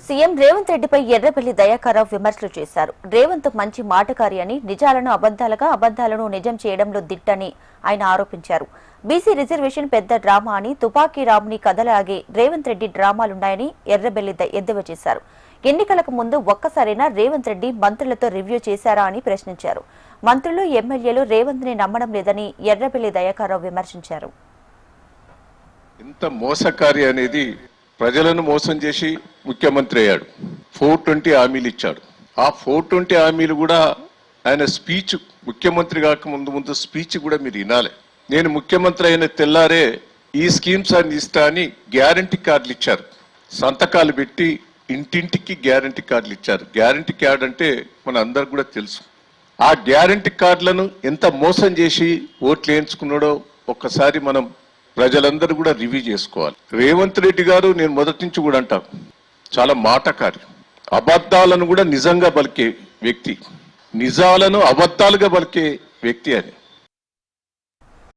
CM Revanth రెడ్డిపై ఎర్రబెల్లి దయాకర్రావు విమర్శలు చేశారు. రేవంత్ మంచి మాటకారి అని, నిజాలను అబద్దాలుగా, అబద్దాలను నిజం చేయడంలో దిట్టని ఆయన ఆరోపించారు. బీసీ రిజర్వేషన్ పెద్ద డ్రామా అని, తుపాకీ రాముని కథలాగే రేవంత్ రెడ్డి డ్రామాలున్నాయని ఎర్రబెల్లి ఎద్దేవా చేశారు. ఎన్నికలకు ముందు ఒక్కసారైనా రేవంత్ రెడ్డి మంత్రులతో రివ్యూ చేశారా అని ప్రశ్నించారు. మంత్రులు, ఎమ్మెల్యేలు రేవంత్ ని నమ్మడం లేదని ఎర్రబెల్లి దయాకర్రావు విమర్శించారు. ఇంత మోసకారి అనేది ప్రజలను మోసం చేసి ముఖ్యమంత్రి అయ్యాడు. 420 హామీలు ఇచ్చాడు. ఆ 420 హామీలు కూడా ఆయన స్పీచ్, ముఖ్యమంత్రి కాక ముందు స్పీచ్ కూడా మీరు వినాలి. నేను ముఖ్యమంత్రి అయిన తెల్లారే ఈ స్కీమ్స్ అన్ని ఇస్తా అని గ్యారంటీ కార్డులు ఇచ్చారు. సంతకాలు పెట్టి ఇంటింటికి గ్యారంటీ కార్డులు ఇచ్చారు. గ్యారంటీ కార్డు అంటే మన అందరికి కూడా తెలుసు. ఆ గ్యారంటీ కార్డులను ఎంత మోసం చేసి ఓట్లు వేయించుకున్నాడో ఒక్కసారి మనం ప్రజలందరూ కూడా రివ్యూ చేసుకోవాలి. రేవంత్ రెడ్డి గారు నేను మొదటి నుంచి కూడా అంటాను, చాలా మాటకారి, అబద్ధాలను కూడా నిజంగా పలికే వ్యక్తి, నిజాలను అబద్ధాలుగా పలికే వ్యక్తి అని.